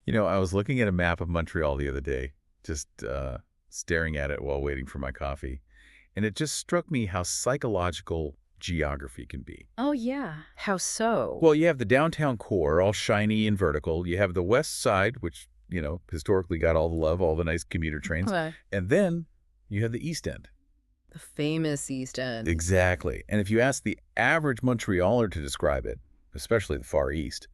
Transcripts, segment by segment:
I was looking at a map of Montreal the other day, just staring at it while waiting for my coffee, and it just struck me how psychological geography can be. Oh, yeah. How so? Well, you have the downtown core, all shiny and vertical. You have the west side, which, historically got all the love, all the nice commuter trains. Okay. And then you have the East End. The famous East End. Exactly. And if you ask the average Montrealer to describe it, especially the Far East,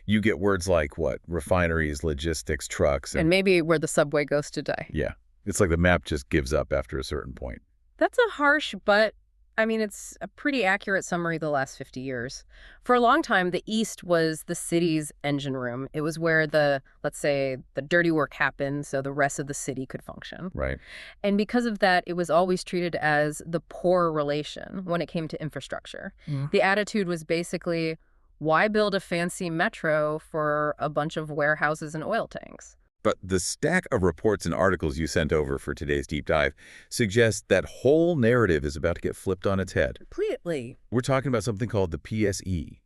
you get words like what? Refineries, logistics, trucks, And maybe where the subway goes to die. yeah. It's like the map just gives up after a certain point. That's a harsh, but it's a pretty accurate summary of the last 50 years. For a long time, the East was the city's engine room. It was where let's say, the dirty work happened so the rest of the city could function. Right. And because of that, it was always treated as the poor relation when it came to infrastructure. The attitude was basically, why build a fancy metro for a bunch of warehouses and oil tanks? But the stack of reports and articles you sent over for today's deep dive suggests that whole narrative is about to get flipped on its head. Completely. We're talking about something called the PSE,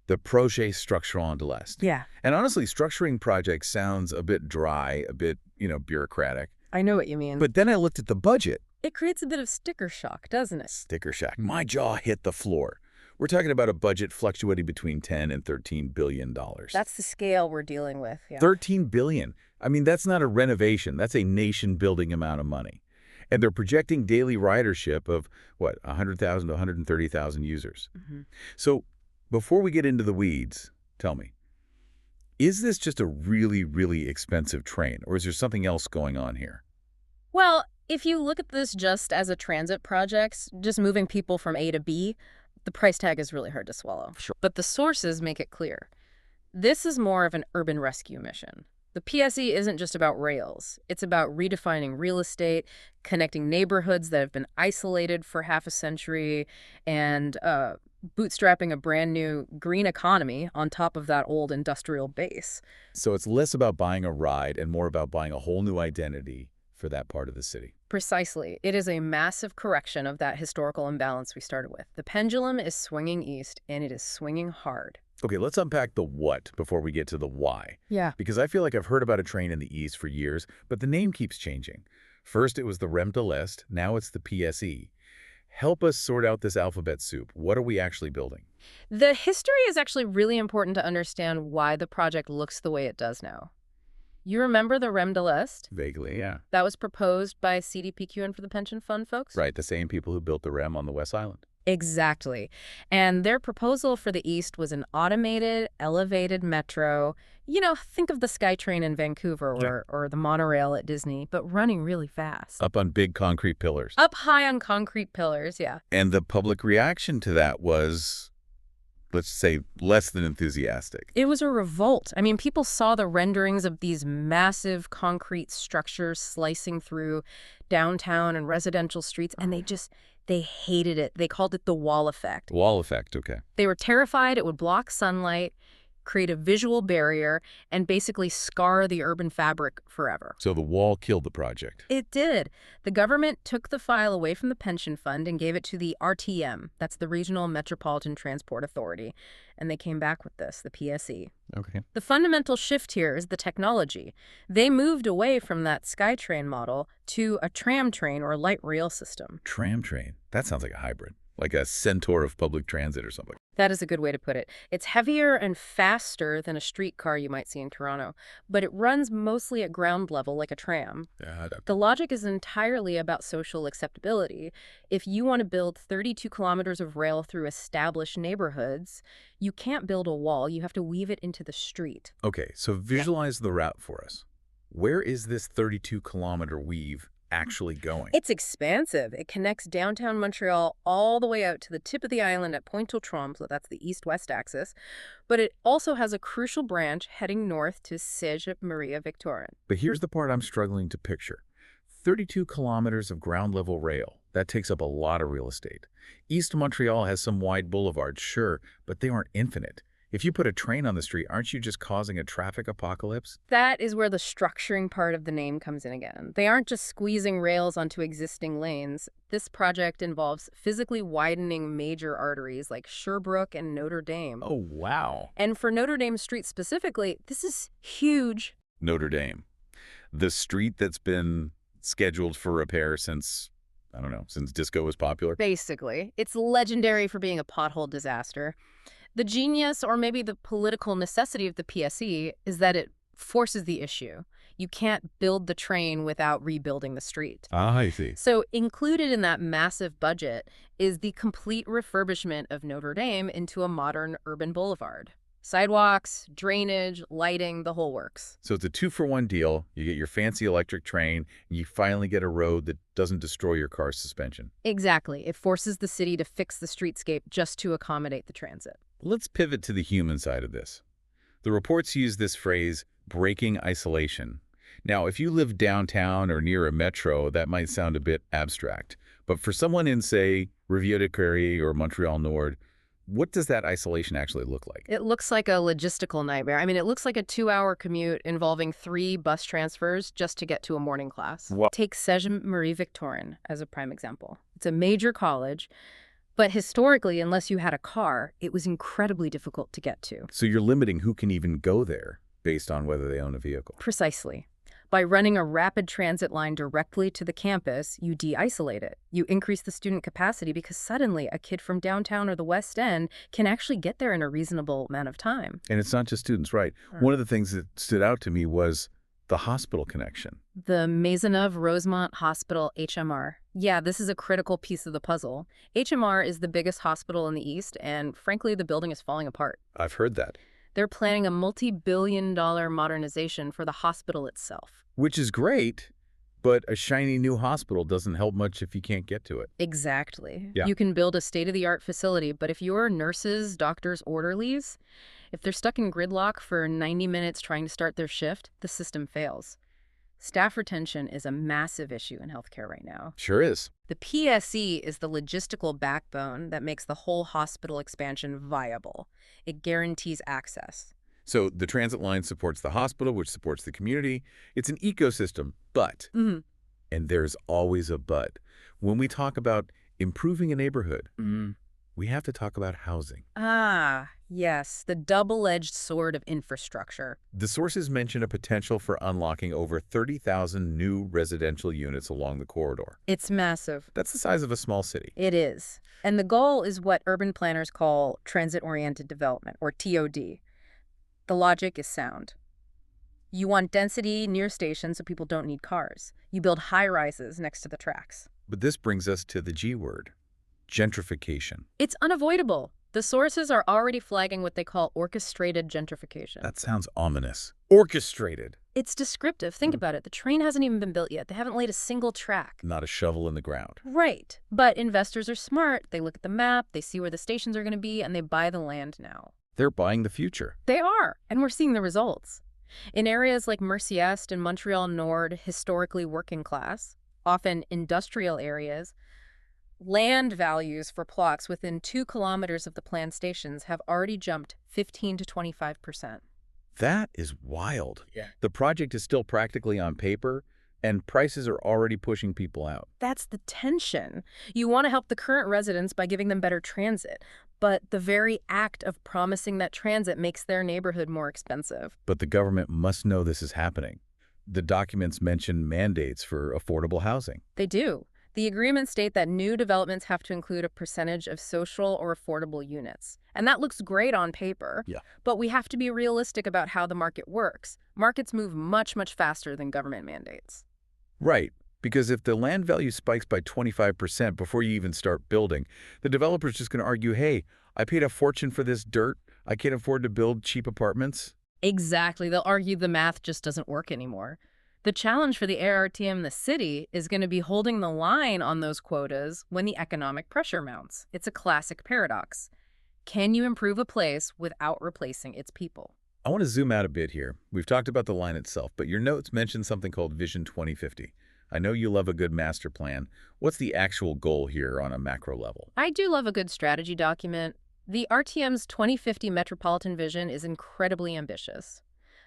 the Projet structurant de l'Est. Yeah. And honestly, structuring projects sounds a bit dry, a bit, bureaucratic. I know what you mean. But then I looked at the budget. It creates a bit of sticker shock, doesn't it? Sticker shock. My jaw hit the floor. We're talking about a budget fluctuating between $10 and $13 billion. That's the scale we're dealing with. Yeah. $13 billion. That's not a renovation. That's a nation-building amount of money. And they're projecting daily ridership of, 100,000 to 130,000 users. So before we get into the weeds, tell me, is this just a really, really expensive train, or is there something else going on here? Well, if you look at this just as a transit project, just moving people from A to B, the price tag is really hard to swallow. Sure. But the sources make it clear. This is more of an urban rescue mission. The PSE isn't just about rails. It's about redefining real estate, connecting neighborhoods that have been isolated for half a century, and bootstrapping a brand new green economy on top of that old industrial base. So it's less about buying a ride and more about buying a whole new identity for that part of the city. Precisely. It is a massive correction of that historical imbalance we started with. The pendulum is swinging east, and it is swinging hard. Okay, let's unpack the what before we get to the why. Yeah. Because I feel like I've heard about a train in the East for years, but the name keeps changing. First it was the Rem de l'Est, now it's the PSE. Help us sort out this alphabet soup. What are we actually building? The history is actually really important to understand why the project looks the way it does now. You remember the Rem de l'Est? Vaguely, yeah. That was proposed by CDPQ and for the pension fund folks? Right, the same people who built the Rem on the West Island. Exactly. And their proposal for the East was an automated, elevated metro. Think of the SkyTrain in Vancouver or the monorail at Disney, but running really fast. Up on big concrete pillars. Up high on concrete pillars, yeah. And the public reaction to that was, let's say, less than enthusiastic. It was a revolt. People saw the renderings of these massive concrete structures slicing through downtown and residential streets, and they hated it. They called it the wall effect. Wall effect, okay. They were terrified it would block sunlight, create a visual barrier, and basically scar the urban fabric forever. So the wall killed the project. It did. The government took the file away from the pension fund and gave it to the RTM. That's the Regional Metropolitan Transport Authority. And they came back with this, the PSE. Okay. The fundamental shift here is the technology. They moved away from that SkyTrain model to a tram-train or light rail system. Tram-train. That sounds like a hybrid. Like a centaur of public transit or something. That is a good way to put it. It's heavier and faster than a streetcar you might see in Toronto, but it runs mostly at ground level like a tram. The logic is entirely about social acceptability. If you want to build 32 kilometers of rail through established neighborhoods, you can't build a wall. You have to weave it into the street. Okay, so visualize the route for us. Where is this 32-kilometer weave actually going? It's expansive. It connects downtown Montreal all the way out to the tip of the island at Pointe-aux-Trembles, so that's the east-west axis. But it also has a crucial branch heading north to Sainte-Marie-Victorin. But here's the part I'm struggling to picture. 32 kilometers of ground-level rail. That takes up a lot of real estate. East Montreal has some wide boulevards, sure, but they aren't infinite. If you put a train on the street, aren't you just causing a traffic apocalypse? That is where the structuring part of the name comes in again. They aren't just squeezing rails onto existing lanes. This project involves physically widening major arteries like Sherbrooke and Notre Dame. Oh, wow. And for Notre Dame Street specifically, this is huge. Notre Dame. The street that's been scheduled for repair since, I don't know, since disco was popular? Basically. It's legendary for being a pothole disaster. The genius, or maybe the political necessity of the PSE, is that it forces the issue. You can't build the train without rebuilding the street. Ah, I see. So included in that massive budget is the complete refurbishment of Notre Dame into a modern urban boulevard. Sidewalks, drainage, lighting, the whole works. So it's a 2-for-1 deal. You get your fancy electric train, and you finally get a road that doesn't destroy your car's suspension. Exactly. It forces the city to fix the streetscape just to accommodate the transit. Let's pivot to the human side of this. The reports use this phrase, breaking isolation. Now, if you live downtown or near a metro, that might sound a bit abstract. But for someone in, say, Rivière-de-Carré or Montreal Nord, what does that isolation actually look like? It looks like a logistical nightmare. I mean, it looks like a 2-hour commute involving 3 bus transfers just to get to a morning class. What? Take Cégep Marie Victorin as a prime example. It's a major college, but historically, unless you had a car, it was incredibly difficult to get to. So you're limiting who can even go there based on whether they own a vehicle. Precisely. By running a rapid transit line directly to the campus, you de-isolate it. You increase the student capacity because suddenly a kid from downtown or the West End can actually get there in a reasonable amount of time. And it's not just students, right? One of the things that stood out to me was the hospital connection. The Maisonneuve-Rosemont Hospital, HMR. Yeah, this is a critical piece of the puzzle. HMR is the biggest hospital in the East, and frankly, the building is falling apart. I've heard that. They're planning a multi-billion-dollar modernization for the hospital itself. Which is great, but a shiny new hospital doesn't help much if you can't get to it. Exactly. Yeah. You can build a state-of-the-art facility, but if your nurses, doctors, orderlies, if they're stuck in gridlock for 90 minutes trying to start their shift, the system fails. Staff retention is a massive issue in healthcare right now. Sure is. The PSE is the logistical backbone that makes the whole hospital expansion viable. It guarantees access. So the transit line supports the hospital, which supports the community. It's an ecosystem, but, and there's always a but, when we talk about improving a neighborhood, we have to talk about housing. Ah, yes, the double-edged sword of infrastructure. The sources mention a potential for unlocking over 30,000 new residential units along the corridor. It's massive. That's the size of a small city. It is. And the goal is what urban planners call transit-oriented development, or TOD. The logic is sound. You want density near stations so people don't need cars. You build high-rises next to the tracks. But this brings us to the G word, gentrification. It's unavoidable. The sources are already flagging what they call orchestrated gentrification. That sounds ominous. Orchestrated. It's descriptive. Think about it. The train hasn't even been built yet. They haven't laid a single track. Not a shovel in the ground. Right. But investors are smart. They look at the map, they see where the stations are going to be, and they buy the land now. They're buying the future. They are, and we're seeing the results. In areas like Merciest and Montreal Nord, historically working class, often industrial areas, land values for plots within 2 kilometers of the planned stations have already jumped 15 to 25%. That is wild. Yeah. The project is still practically on paper, and prices are already pushing people out. That's the tension. You want to help the current residents by giving them better transit, but the very act of promising that transit makes their neighborhood more expensive. But the government must know this is happening. The documents mention mandates for affordable housing. They do. The agreements state that new developments have to include a percentage of social or affordable units. And that looks great on paper. Yeah. But we have to be realistic about how the market works. Markets move much, much faster than government mandates. Right. Because if the land value spikes by 25% before you even start building, the developer's just going to argue, hey, I paid a fortune for this dirt. I can't afford to build cheap apartments. Exactly. They'll argue the math just doesn't work anymore. The challenge for the ARTM and the city is going to be holding the line on those quotas when the economic pressure mounts. It's a classic paradox. Can you improve a place without replacing its people? I want to zoom out a bit here. We've talked about the line itself, but your notes mention something called Vision 2050. I know you love a good master plan. What's the actual goal here on a macro level? I do love a good strategy document. The RTM's 2050 metropolitan vision is incredibly ambitious.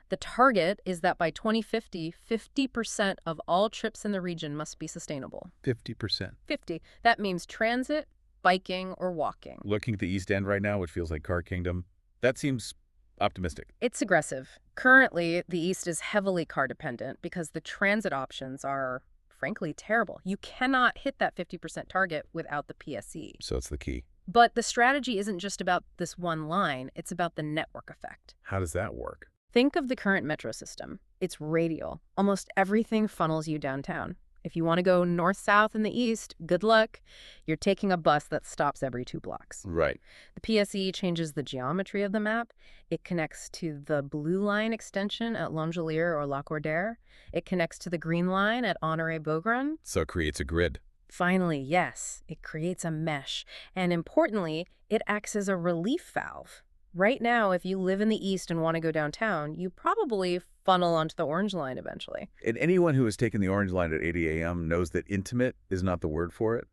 The target is that by 2050, 50% of all trips in the region must be sustainable. 50%. 50. That means transit, biking, or walking. Looking at the East End right now, which feels like Car Kingdom, that seems optimistic. It's aggressive. Currently, the East is heavily car-dependent because the transit options are, frankly, terrible. You cannot hit that 50% target without the PSE. So it's the key. But the strategy isn't just about this one line, it's about the network effect. How does that work? Think of the current metro system. It's radial. Almost everything funnels you downtown. If you want to go north-south in the east, good luck. You're taking a bus that stops every 2 blocks. Right. The PSE changes the geometry of the map. It connects to the blue line extension at Longelier or Lacordaire. It connects to the green line at Honoré-Beaugrand. So it creates a grid. Finally, yes, it creates a mesh. And importantly, it acts as a relief valve. Right now, if you live in the East and want to go downtown, you probably funnel onto the Orange Line eventually. And anyone who has taken the Orange Line at 8 a.m. knows that intimate is not the word for it.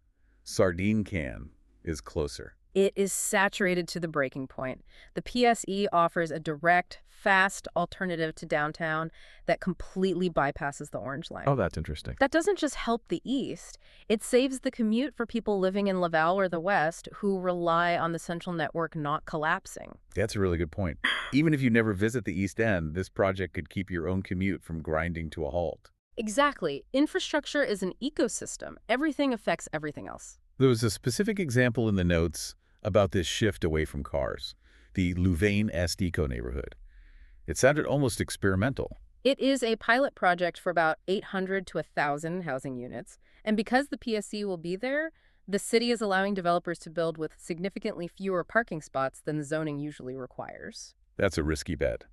Sardine can is closer. It is saturated to the breaking point. The PSE offers a direct, fast alternative to downtown that completely bypasses the Orange Line. Oh, that's interesting. That doesn't just help the East. It saves the commute for people living in Laval or the West who rely on the central network not collapsing. That's a really good point. Even if you never visit the East End, this project could keep your own commute from grinding to a halt. Exactly. Infrastructure is an ecosystem. Everything affects everything else. There was a specific example in the notes about this shift away from cars, the Louvain-Est Eco neighborhood. It sounded almost experimental. It is a pilot project for about 800 to 1,000 housing units, and because the PSE will be there, the city is allowing developers to build with significantly fewer parking spots than zoning usually requires. That's a risky bet.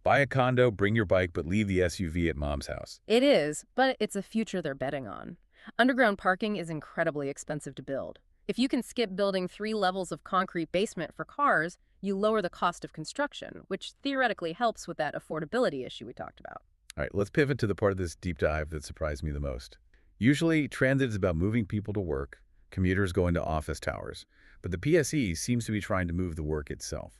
Buy a condo, bring your bike, but leave the SUV at mom's house. It is, but it's a future they're betting on. Underground parking is incredibly expensive to build. If you can skip building 3 levels of concrete basement for cars, you lower the cost of construction, which theoretically helps with that affordability issue we talked about. All right, let's pivot to the part of this deep dive that surprised me the most. Usually, transit is about moving people to work, commuters going to office towers, but the PSE seems to be trying to move the work itself.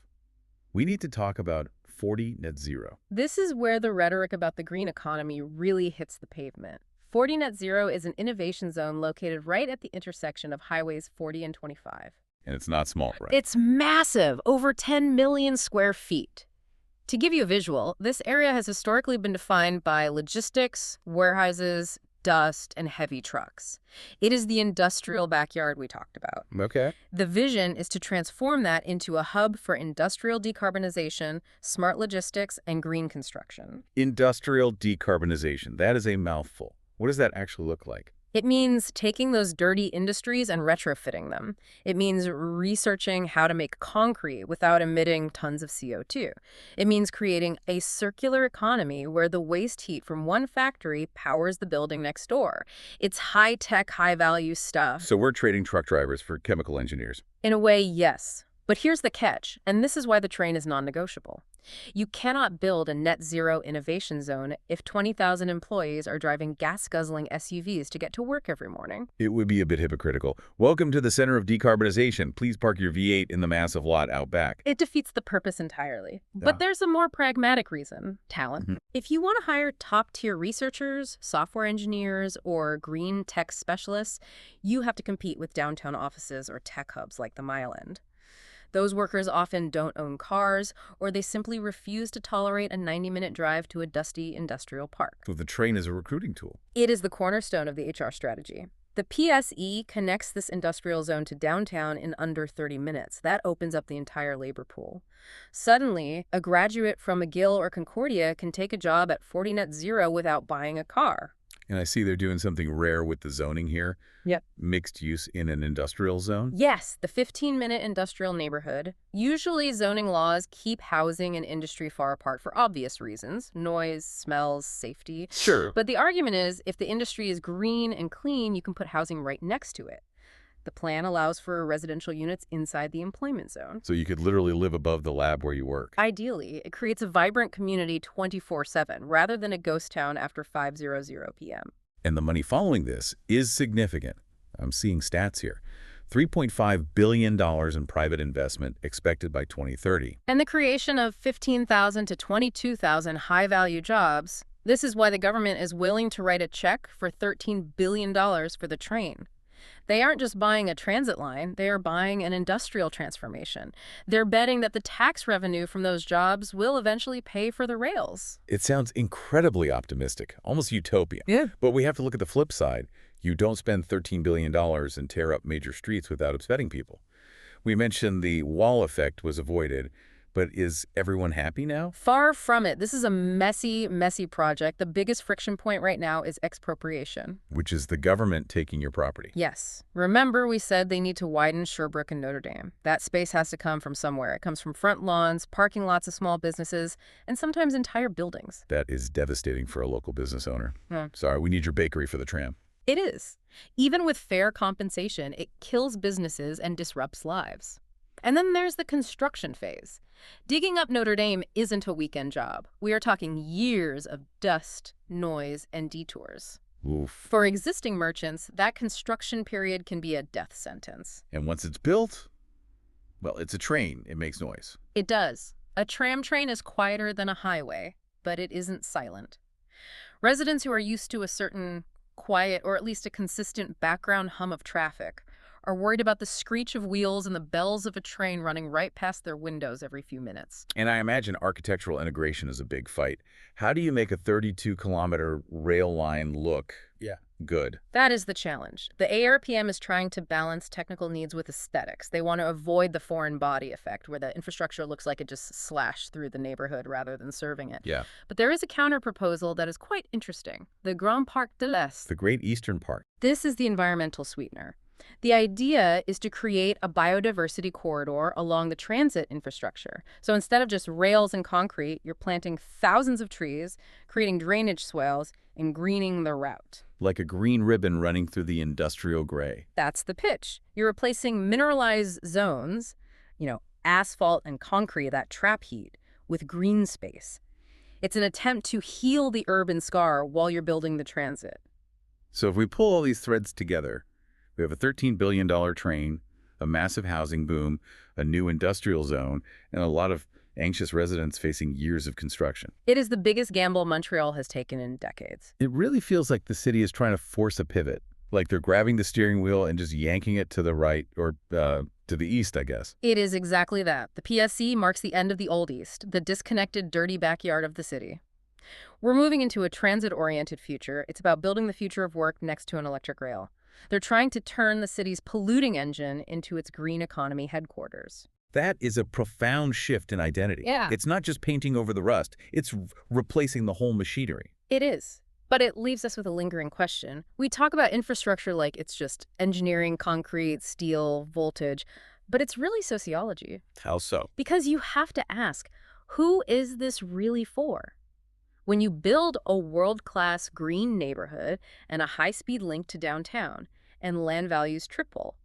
We need to talk about 40 net zero. This is where the rhetoric about the green economy really hits the pavement. 40 Net Zero is an innovation zone located right at the intersection of highways 40 and 25. And it's not small, right? It's massive, over 10 million square feet. To give you a visual, this area has historically been defined by logistics, warehouses, dust, and heavy trucks. It is the industrial backyard we talked about. Okay. The vision is to transform that into a hub for industrial decarbonization, smart logistics, and green construction. Industrial decarbonization. That is a mouthful. What does that actually look like? It means taking those dirty industries and retrofitting them. It means researching how to make concrete without emitting tons of CO2. It means creating a circular economy where the waste heat from one factory powers the building next door. It's high-tech, high-value stuff. So we're trading truck drivers for chemical engineers. In a way, yes. But here's the catch, and this is why the train is non-negotiable. You cannot build a net zero innovation zone if 20,000 employees are driving gas-guzzling SUVs to get to work every morning. It would be a bit hypocritical. Welcome to the center of decarbonization. Please park your V8 in the massive lot out back. It defeats the purpose entirely. But there's a more pragmatic reason, talent. If you want to hire top-tier researchers, software engineers, or green tech specialists, you have to compete with downtown offices or tech hubs like the Mile End. Those workers often don't own cars, or they simply refuse to tolerate a 90-minute drive to a dusty industrial park. So the train is a recruiting tool. It is the cornerstone of the HR strategy. The PSE connects this industrial zone to downtown in under 30 minutes. That opens up the entire labor pool. Suddenly, a graduate from McGill or Concordia can take a job at 40 Net Zero without buying a car. And I see they're doing something rare with the zoning here. Yep. Mixed use in an industrial zone. Yes, the 15-minute industrial neighborhood. Usually zoning laws keep housing and industry far apart for obvious reasons. Noise, smells, safety. Sure. But the argument is, if the industry is green and clean, you can put housing right next to it. The plan allows for residential units inside the employment zone. So you could literally live above the lab where you work. Ideally, it creates a vibrant community 24/7, rather than a ghost town after 5:00 p.m. And the money following this is significant. I'm seeing stats here. $3.5 billion in private investment expected by 2030. And the creation of 15,000 to 22,000 high-value jobs. This is why the government is willing to write a check for $13 billion for the train. They aren't just buying a transit line, they are buying an industrial transformation. They're betting that the tax revenue from those jobs will eventually pay for the rails. It sounds incredibly optimistic, almost utopian. Yeah. But we have to look at the flip side. You don't spend $13 billion and tear up major streets without upsetting people. We mentioned the wall effect was avoided, but is everyone happy now? Far from it. This is a messy, messy project. The biggest friction point right now is expropriation. Which is the government taking your property. Yes. Remember we said they need to widen Sherbrooke and Notre Dame. That space has to come from somewhere. It comes from front lawns, parking lots of small businesses, and sometimes entire buildings. That is devastating for a local business owner. Hmm. Sorry, we need your bakery for the tram. It is. Even with fair compensation, it kills businesses and disrupts lives. And then there's the construction phase. Digging up Notre Dame isn't a weekend job. We are talking years of dust, noise, and detours. Oof. For existing merchants, that construction period can be a death sentence. And once it's built, well, it's a train. It makes noise. It does. A tram train is quieter than a highway, but it isn't silent. Residents who are used to a certain quiet, or at least a consistent background hum of traffic, are worried about the screech of wheels and the bells of a train running right past their windows every few minutes. And I imagine architectural integration is a big fight. How do you make a 32-kilometer rail line look good? That is the challenge. The ARPM is trying to balance technical needs with aesthetics. They want to avoid the foreign body effect, where the infrastructure looks like it just slashed through the neighborhood rather than serving it. Yeah. But there is a counter-proposal that is quite interesting. The Grand Parc de l'Est. The Great Eastern Park. This is the environmental sweetener. The idea is to create a biodiversity corridor along the transit infrastructure. So instead of just rails and concrete, you're planting thousands of trees, creating drainage swales, and greening the route. Like a green ribbon running through the industrial gray. That's the pitch. You're replacing mineralized zones, asphalt and concrete that trap heat, with green space. It's an attempt to heal the urban scar while you're building the transit. So if we pull all these threads together, we have a $13 billion train, a massive housing boom, a new industrial zone, and a lot of anxious residents facing years of construction. It is the biggest gamble Montreal has taken in decades. It really feels like the city is trying to force a pivot, like they're grabbing the steering wheel and just yanking it to the right, or to the east, I guess. It is exactly that. The PSE marks the end of the Old East, the disconnected, dirty backyard of the city. We're moving into a transit-oriented future. It's about building the future of work next to an electric rail. They're trying to turn the city's polluting engine into its green economy headquarters. That is a profound shift in identity. Yeah. It's not just painting over the rust. It's replacing the whole machinery. It is. But it leaves us with a lingering question. We talk about infrastructure like it's just engineering, concrete, steel, voltage, but it's really sociology. How so? Because you have to ask, who is this really for? When you build a world-class green neighborhood and a high-speed link to downtown, and land values triple,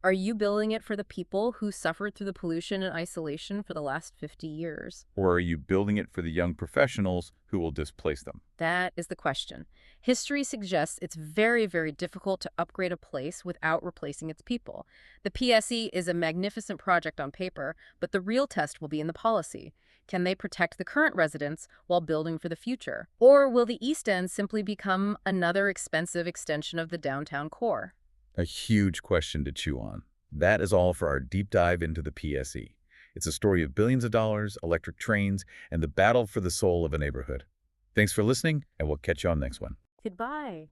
are you building it for the people who suffered through the pollution and isolation for the last 50 years? Or are you building it for the young professionals who will displace them? That is the question. History suggests it's very, very difficult to upgrade a place without replacing its people. The PSE is a magnificent project on paper, but the real test will be in the policy. Can they protect the current residents while building for the future? Or will the East End simply become another expensive extension of the downtown core? A huge question to chew on. That is all for our deep dive into the PSE. It's a story of billions of dollars, electric trains, and the battle for the soul of a neighborhood. Thanks for listening, and we'll catch you on the next one. Goodbye.